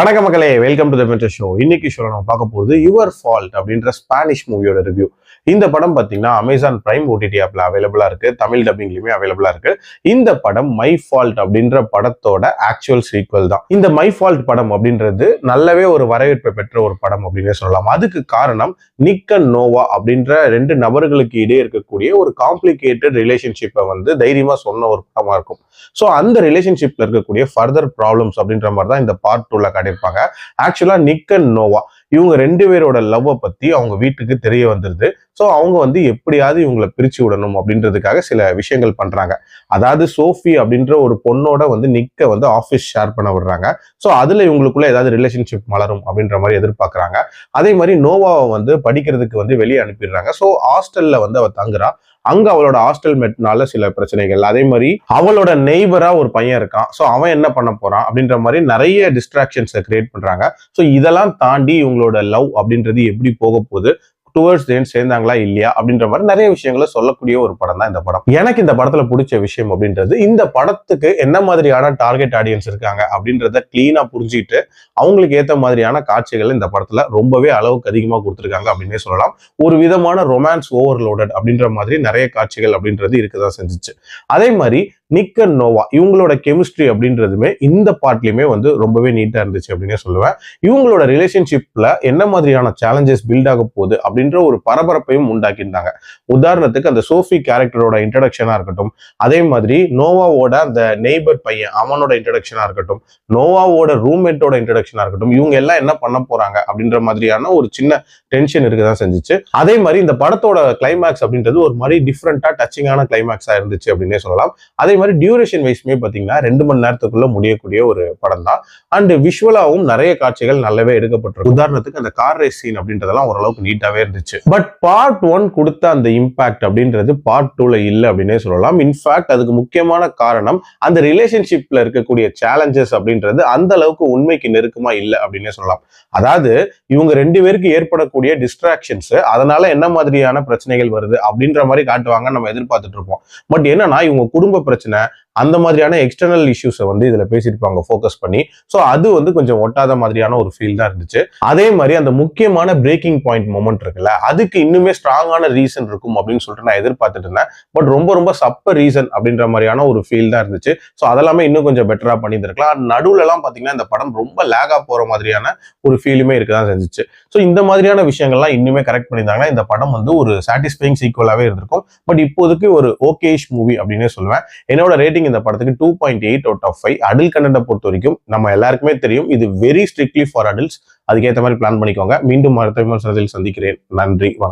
வணக்கம் மக்களே, welcome to the metro show. இன்னைக்கு ஷோல நம்ம பார்க்க போகிறது யுவர் ஃபால்ட் அப்படின்ற ஸ்பானிஷ் மூவியோட ரிவ்யூ. இந்த படம் பார்த்தீங்கன்னா அமேசான் பிரைம் ஓடிடி ஆப்ல அவைலபிளா இருக்கு, தமிழ் டப்பிங்லயுமே அவைலபிளா இருக்கு. இந்த படம் மை ஃபால்ட் அப்படின்ற படத்தோட ஆக்சுவல் சீக்வல் தான். இந்த மை ஃபால்ட் படம் அப்படின்றது நல்லாவே ஒரு வரவேற்பை பெற்ற ஒரு படம் அப்படின்னே சொல்லலாம். அதுக்கு காரணம் நிக் அண்ட் நோவா அப்படின்ற ரெண்டு நபர்களுக்கு இடையே இருக்கக்கூடிய ஒரு காம்ப்ளிகேட்டட் ரிலேஷன்ஷிப்பை தைரியமா சொன்ன ஒரு படமா இருக்கும். ஸோ அந்த ரிலேஷன்ஷிப்ல இருக்கக்கூடிய ஃபர்தர் ப்ராப்ளம்ஸ் அப்படின்ற மாதிரி தான் இந்த பார்ட் 2ல காட்டியிருப்பாங்க. ஆக்சுவலா நிக் அண்ட் நோவா இவங்க ரெண்டு பேரோட லவ்வை பத்தி அவங்க வீட்டுக்கு தெரிய வந்துருது. ஸோ அவங்க எப்படியாவது இவங்களை பிரிச்சு விடணும் அப்படின்றதுக்காக சில விஷயங்கள் பண்றாங்க. அதாவது சோஃபி அப்படின்ற ஒரு பொண்ணோட நிக்க ஆஃபீஸ் ஷேர் பண்ண விடுறாங்க. ஸோ அதுல இவங்களுக்குள்ள ஏதாவது ரிலேஷன்ஷிப் மலரும் அப்படின்ற மாதிரி எதிர்பார்க்கறாங்க. அதே மாதிரி நோவாவை படிக்கிறதுக்கு வெளியே அனுப்பிடுறாங்க. ஸோ ஹாஸ்டல்ல அவ தங்குறா. அங்க அவளோட ஹாஸ்டல் மெட்னால சில பிரச்சனைகள், அதே மாதிரி அவளோட நெய்பரா ஒரு பையன் இருக்கான். ஸோ அவன் என்ன பண்ண போறான் அப்படின்ற மாதிரி நிறைய டிஸ்ட்ராக்ஷன்ஸை கிரியேட் பண்றாங்க. ஸோ இதெல்லாம் தாண்டி இவங்களோட லவ் அப்படின்றது எப்படி போக போகுது, டுவர்ட்ஸ் தி எண்ட் சேர்ந்தாங்களா இல்லையா அப்படின்ற மாதிரி நிறைய விஷயங்களை சொல்லக்கூடிய ஒரு படம் தான் இந்த படம். எனக்கு இந்த படத்துல பிடிச்ச விஷயம் அப்படின்றது, இந்த படத்துக்கு என்ன மாதிரியான டார்கெட் ஆடியன்ஸ் இருக்காங்க அப்படின்றத கிளீனா புரிஞ்சுட்டு அவங்களுக்கு ஏற்ற மாதிரியான காட்சிகள் இந்த படத்துல ரொம்பவே அளவுக்கு அதிகமா கொடுத்துருக்காங்க அப்படின்னே சொல்லலாம். ஒரு விதமான ரொமான்ஸ் ஓவர்லோடட் அப்படின்ற மாதிரி நிறைய காட்சிகள் அப்படின்றது இருக்கதான் செஞ்சுச்சு. அதே மாதிரி நிக் அண்ட் நோவா இவங்களோட கெமிஸ்ட்ரி அப்படின்றதுமே இந்த பார்ட்லயுமே ரொம்பவே நீட்டா இருந்துச்சு அப்படின்னே சொல்லுவேன். இவங்களோட ரிலேஷன்ஷிப்ல என்ன மாதிரியான சேலஞ்சஸ் பில்ட் ஆக போகுது அப்படின்ற ஒரு பரபரப்பையும் உண்டாக்கியிருந்தாங்க. உதாரணத்துக்கு அந்த சோஃபி கேரக்டரோட இன்ட்ரடக்ஷனா இருக்கட்டும், அதே மாதிரி நோவாவோட அந்த நெய்பர் பையன் அவனோட இன்ட்ரடக்ஷனா இருக்கட்டும், நோவாவோட ரூம்மேட்டோட இன்ட்ரடக்ஷனா இருக்கட்டும், இவங்க எல்லாம் என்ன பண்ண போறாங்க அப்படின்ற மாதிரியான ஒரு சின்ன டென்ஷன் இருக்குதான் செஞ்சுச்சு. அதே மாதிரி இந்த படத்தோட கிளைமேக்ஸ் அப்படின்றது ஒரு மாதிரி டிஃப்ரெண்டா டச்சிங்கான கிளைமேக்ஸா இருந்துச்சு அப்படின்னே சொல்லலாம். அதே மாதிரி டியூரேஷன் வைஸ்மே பாத்தீங்கன்னா 2 மணி நேரத்துக்குள்ள முடியக்கூடிய ஒரு படம் தான். அண்ட் விஷுவலாவும் நிறைய காட்சிகள் நல்லாவே எடுக்கப்பட்டிருக்கு. உதாரணத்துக்கு அந்த கார் ரேஸ் சீன் அப்படின்றதெல்லாம் ஓரளவுக்கு நீட்டாவே இருந்துச்சு. பட் பார்ட் 1 கொடுத்த அந்த இம்பாக்ட் அப்படின்றது பார்ட் 2ல இல்ல அப்படின்னே சொல்லலாம். இன்ஃபேக்ட் அதுக்கு முக்கியமான காரணம் அந்த ரிலேஷன்ஷிப்ல இருக்கக்கூடிய சேலஞ்சஸ் அப்படின்றது அந்த அளவுக்கு உண்மைக்கு நெருக்கமா இல்லை அப்படின்னே சொல்லலாம். அதாவது இவங்க ரெண்டு பேருக்கு ஏற்படக்கூடிய டிஸ்ட்ராக்ஷன்ஸ், அதனால என்ன மாதிரியான பிரச்சனைகள் வருது அப்படின்ற மாதிரி காட்டுவாங்க நம்ம எதிர்பார்த்துட்டு இருப்போம். பட் என்னன்னா இவங்க குடும்ப பிரச்சனை, அந்த மாதிரியான எக்ஸ்டர்னல் இஷ்யூஸை இதுல பேசியிருப்பாங்க ஃபோக்கஸ் பண்ணி. ஸோ அது கொஞ்சம் ஒட்டாத மாதிரியான ஒரு ஃபீல் தான் இருந்துச்சு. அதே மாதிரி அந்த முக்கியமான பிரேக்கிங் பாயிண்ட் மொமெண்ட் இருக்குல்ல, அதுக்கு இன்னுமே ஸ்ட்ராங்கான ரீசன் இருக்கும் அப்படின்னு சொல்லிட்டு நான் எதிர்பார்த்துட்டு இருந்தேன். பட் ரொம்ப சப்ப ரீசன் அப்படின்ற மாதிரியான ஒரு ஃபீல் தான் இருந்துச்சு. ஸோ அதெல்லாமே இன்னும் கொஞ்சம் பெட்டரா பண்ணியிருந்திருக்கலாம். நடுவுல எல்லாம் பாத்தீங்கன்னா இந்த படம் ரொம்ப லேகா போற மாதிரியான ஒரு ஃபீலுமே இருக்கதான் செஞ்சுச்சு. ஸோ இந்த மாதிரியான விஷயங்கள்லாம் இன்னுமே கரெக்ட் பண்ணியிருந்தாங்கன்னா இந்த படம் ஒரு சாட்டிஸ்ஃபைங் சீக்வலாவே இருந்திருக்கும். பட் இப்போதைக்கு ஒரு ஓகேஷ் மூவி அப்படின்னே சொல்லுவேன். என்னோட ரேட்டிங் இந்த படத்துக்கு 2.8 out of 5. அடல்ட் கண்டென்ட்டை பொறுத்த வரைக்கும் நம்ம எல்லாருக்குமே தெரியும் இது வெரி ஸ்ட்ரிக்ட்லி ஃபார் அடல்ட்ஸ். அதுக்கேற்ற மாதிரி பிளான் பண்ணிக்கோங்க. மீண்டும் அடுத்த விமர்சனத்தில் சந்திக்கிறேன். நன்றி, வணக்கம்.